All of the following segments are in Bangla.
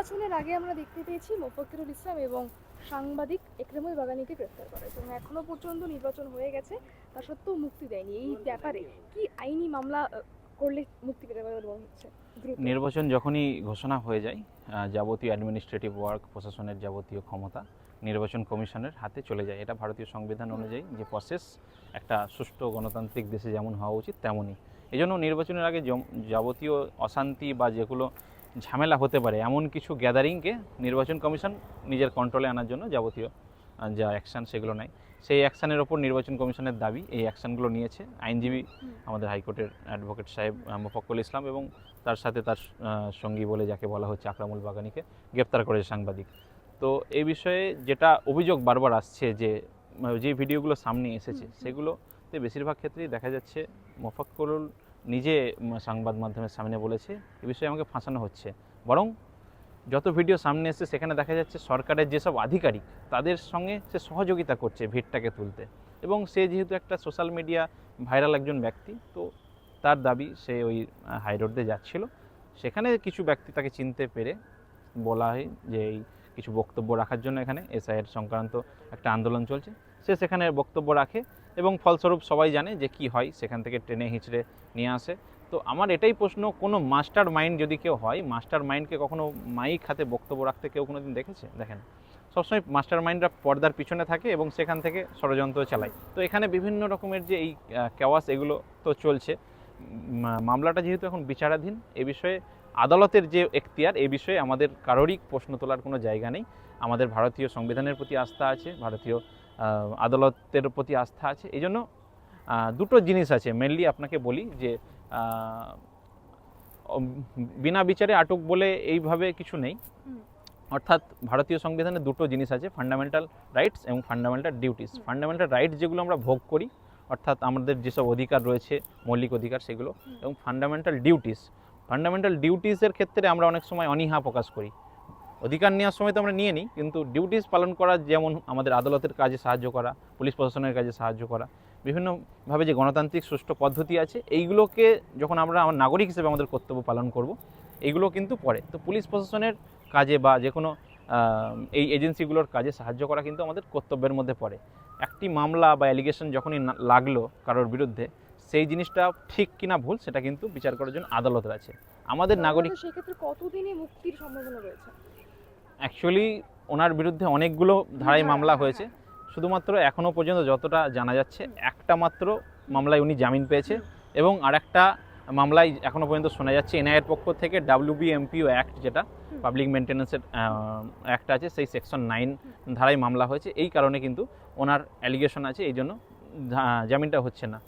নির্বাচনের আগে আমরা দেখতে পেয়েছি মোফাক্কিরুল ইসলাম এবং সাংবাদিক একরামুল বাগানীকে গ্রেফতার করা হয়েছে এবং এখনো পর্যন্ত নির্বাচন হয়ে গেছে, তা সত্ত্বেও মুক্তি দেয়নি। এই ব্যাপারে কি আইনি মামলা করলে মুক্তি পেতে পারে বলে মনে হচ্ছে? নির্বাচন যখনই ঘোষণা হয়ে যায়, যাবতীয় অ্যাডমিনিস্ট্রেটিভ ওয়ার্ক, প্রশাসনের যাবতীয় ক্ষমতা নির্বাচন কমিশনের হাতে চলে যায়। এটা ভারতীয় সংবিধান অনুযায়ী যে প্রসেস একটা সুষ্ঠু গণতান্ত্রিক দেশে যেমন হওয়া উচিত তেমনই। এই জন্য নির্বাচনের আগে যাবতীয় অশান্তি বা যেগুলো ঝামেলা হতে পারে এমন কিছু গ্যাদারিংকে নির্বাচন কমিশন নিজের কন্ট্রোলে আনার জন্য যাবতীয় যা অ্যাকশান সেগুলো নেয়। সেই অ্যাকশানের ওপর নির্বাচন কমিশনের দাবি এই অ্যাকশানগুলো নিয়েছে আইনজীবী আমাদের হাইকোর্টের অ্যাডভোকেট সাহেব মোফাক্কুল ইসলাম এবং তার সাথে তার সঙ্গী বলে যাকে বলা হচ্ছে আকরামুল বাগানীকে গ্রেপ্তার করেছে সাংবাদিক। তো এই বিষয়ে যেটা অভিযোগ বারবার আসছে যে ভিডিওগুলো সামনে এসেছে সেগুলোতে বেশিরভাগ ক্ষেত্রেই দেখা যাচ্ছে মোফাক্কুল নিজে সংবাদ মাধ্যমের সামনে বলেছে এ বিষয়ে আমাকে ফাঁসানো হচ্ছে। বরং যত ভিডিও সামনে এসেছে সেখানে দেখা যাচ্ছে সরকারের যেসব আধিকারিক তাদের সঙ্গে সে সহযোগিতা করছে ভিড়টাকে তুলতে। এবং সে যেহেতু একটা সোশ্যাল মিডিয়া ভাইরাল একজন ব্যক্তি, তো তার দাবি সে ওই হাই রোড দিয়ে যাচ্ছিল, সেখানে কিছু ব্যক্তি তাকে চিনতে পেরে বলা হয় যে এই কিছু বক্তব্য রাখার জন্য এখানে এসআইয়ের সংক্রান্ত একটা আন্দোলন চলছে। সে সেখানে বক্তব্য রাখে এবং ফলস্বরূপ সবাই জানে যে কি হয়, সেখান থেকে টেনে হিঁচড়ে নিয়ে আসে। তো আমার এটাই প্রশ্ন, কোনো মাস্টার মাইন্ড যদি কেউ হয়, মাস্টার মাইন্ডকে কখনো মাইক হাতে বক্তব্য রাখতে কেউ কোনো দিন দেখেছে? দেখেন, সবসময় মাস্টার মাইন্ডরা পর্দার পিছনে থাকে এবং সেখান থেকে ষড়যন্ত্র চালায়। তো এখানে বিভিন্ন রকমের যে এই কেওয়াস এগুলো তো চলছে। মামলাটা যেহেতু এখন বিচারাধীন, এ বিষয়ে আদালতের যে এখতিয়ার, এ বিষয়ে আমাদের কারোরই প্রশ্ন তোলার কোনো জায়গা নেই। আমাদের ভারতীয় সংবিধানের প্রতি আস্থা আছে, ভারতীয় আদালতের প্রতি আস্থা আছে। এই জন্য দুটো জিনিস আছে মেনলি আপনাকে বলি যে বিনা বিচারে আটক বলে এইভাবে কিছু নেই। অর্থাৎ ভারতীয় সংবিধানে দুটো জিনিস আছে, ফান্ডামেন্টাল রাইটস এবং ফান্ডামেন্টাল ডিউটিস। ফান্ডামেন্টাল রাইটস যেগুলো আমরা ভোগ করি, অর্থাৎ আমাদের যেসব অধিকার রয়েছে, মৌলিক অধিকার, সেগুলো, এবং ফান্ডামেন্টাল ডিউটিসের ক্ষেত্রে আমরা অনেক সময় অনীহা প্রকাশ করি। অধিকার নেওয়ার সময় তো আমরা নিয়ে নিই, কিন্তু ডিউটিস পালন করা, যেমন আমাদের আদালতের কাজে সাহায্য করা, পুলিশ প্রশাসনের কাজে সাহায্য করা, বিভিন্নভাবে যে গণতান্ত্রিক সুষ্ঠু পদ্ধতি আছে, এইগুলোকে যখন আমরা আমার নাগরিক হিসেবে আমাদের কর্তব্য পালন করব, এইগুলো কিন্তু পড়ে। তো পুলিশ প্রশাসনের কাজে বা যে কোনো এই এজেন্সিগুলোর কাজে সাহায্য করা কিন্তু আমাদের কর্তব্যের মধ্যে পড়ে। একটি মামলা বা অ্যালিগেশন যখনই লাগলো কারোর বিরুদ্ধে, সেই জিনিসটা ঠিক কিনা ভুল সেটা কিন্তু বিচার করার জন্য আদালতের আছে। আমাদের নাগরিক সেক্ষেত্রে কতদিনে মুক্তির সম্ভাবনা রয়েছে? অ্যাকচুয়ালি ওনার বিরুদ্ধে অনেকগুলো ধারায় মামলা হয়েছে, শুধুমাত্র এখনও পর্যন্ত যতটা জানা যাচ্ছে একটা মাত্র মামলায় উনি জামিন পেয়েছে এবং আরেকটা মামলায় এখনও পর্যন্ত শোনা যাচ্ছে এনআইএর পক্ষ থেকে WBMPO অ্যাক্ট, যেটা পাবলিক মেনটেন্যান্সের অ্যাক্ট আছে, সেই সেকশন 9 ধারায় মামলা হয়েছে। এই কারণে কিন্তু ওনার অ্যালিগেশন আছে, এই জন্য জামিনটা হচ্ছে না।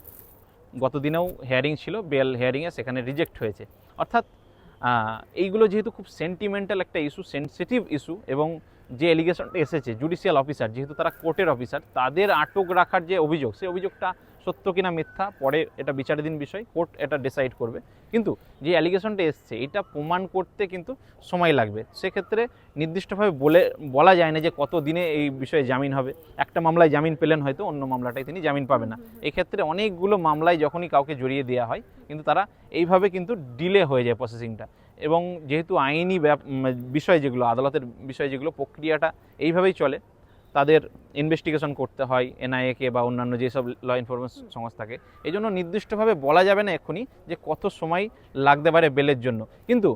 গত দিনেও হিয়ারিং ছিল, বেল হিয়ারিংয়ে, সেখানে রিজেক্ট হয়েছে। অর্থাৎ এইগুলো যেহেতু খুব সেন্টিমেন্টাল একটা ইস্যু, সেন্সিটিভ ইস্যু, এবং যে এলিগেশনটা এসেছে জুডিশিয়াল অফিসার, যেহেতু তারা কোর্টের অফিসার, তাদের আটক রাখার যে অভিযোগ, সেই অভিযোগটা সত্য কিনা মিথ্যা পরে এটা বিচারাধীন বিষয়, কোর্ট এটা ডিসাইড করবে। কিন্তু যে অ্যালিগেশনটা এসছে এটা প্রমাণ করতে কিন্তু সময় লাগবে। সেক্ষেত্রে নির্দিষ্টভাবে বলা যায় না যে কত দিনে এই বিষয়ে জামিন হবে। একটা মামলায় জামিন পেলেন, হয়তো অন্য মামলাটায় তিনি জামিন পাবেন না। এক্ষেত্রে অনেকগুলো মামলায় যখনই কাউকে জড়িয়ে দেওয়া হয়, কিন্তু তারা এইভাবে কিন্তু ডিলে হয়ে যায় প্রসেসিংটা। এবং যেহেতু আইনি বিষয় যেগুলো, আদালতের বিষয় যেগুলো, প্রক্রিয়াটা এইভাবেই চলে, তাদের ইনভেস্টিগেশন করতে হয় এনআইএকে বা অন্যান্য যেসব ল এনফোর্সমেন্ট সংস্থাকে। এই জন্য নির্দিষ্টভাবে বলা যাবে না এক্ষুনি যে কত সময় লাগতে পারে বেলের জন্য। কিন্তু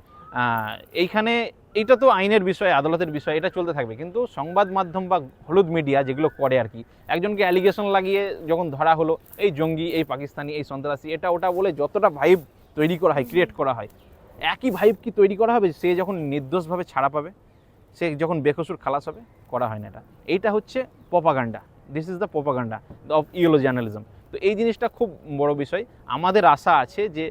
এইখানে এইটা তো আইনের বিষয়, আদালতের বিষয়, এটা চলতে থাকবে। কিন্তু সংবাদ মাধ্যম বা হলুদ মিডিয়া যেগুলো করে আর কি, একজনকে অ্যালিগেশন লাগিয়ে যখন ধরা হলো এই জঙ্গি, এই পাকিস্তানি, এই সন্ত্রাসী, এটা ওটা বলে যতটা ভাইব তৈরি করা হয়, ক্রিয়েট করা হয়, একই ভাইব কি তৈরি করা হবে সে যখন নির্দোষভাবে ছাড়া পাবে, সে যখন বেকসুর খালাস হবে? করা হয় না। এইটা হচ্ছে propaganda. This is the propaganda of yellow journalism. তো এই জিনিসটা খুব বড় বিষয়। আমাদের আশা আছে যে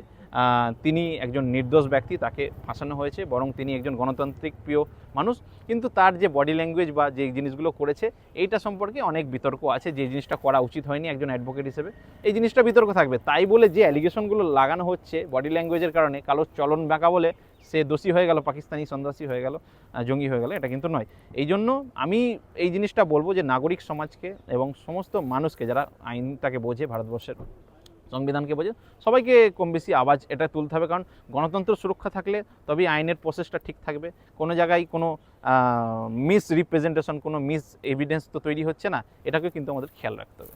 তিনি একজন নির্দোষ ব্যক্তি, তাকে ফাঁসানো হয়েছে, বরং তিনি একজন গণতান্ত্রিক প্রিয় মানুষ। কিন্তু তার যে বডি ল্যাঙ্গুয়েজ বা যে জিনিসগুলো করেছে, এইটা সম্পর্কে অনেক বিতর্ক আছে। যে জিনিসটা করা উচিত হয়নি একজন অ্যাডভোকেট হিসেবে, এই জিনিসটা বিতর্ক থাকবে। তাই বলে যে অ্যালিগেশনগুলো লাগানো হচ্ছে বডি ল্যাঙ্গুয়েজের কারণে, কালো চলন বাঁকা বলে সে দোষী হয়ে গেল, পাকিস্তানি সন্ত্রাসী হয়ে গেল, জঙ্গি হয়ে গেল, এটা কিন্তু নয়। এই জন্য আমি এই জিনিসটা বলবো যে নাগরিক সমাজকে এবং সমস্ত মানুষকে যারা আইনটাকে বোঝে ভারতবর্ষের, সংবিধানকে বোঝে, সবাইকে কম বেশি আওয়াজ এটা তুলতে হবে, কারণ গণতন্ত্র সুরক্ষা থাকলে তবেই আইনের প্রসেসটা ঠিক থাকবে। কোনো জায়গায় কোনো মিস রিপ্রেজেন্টেশন, কোনো মিস এভিডেন্স তো তৈরি হচ্ছে না, এটাকেও কিন্তু আমাদের খেয়াল রাখতে হবে।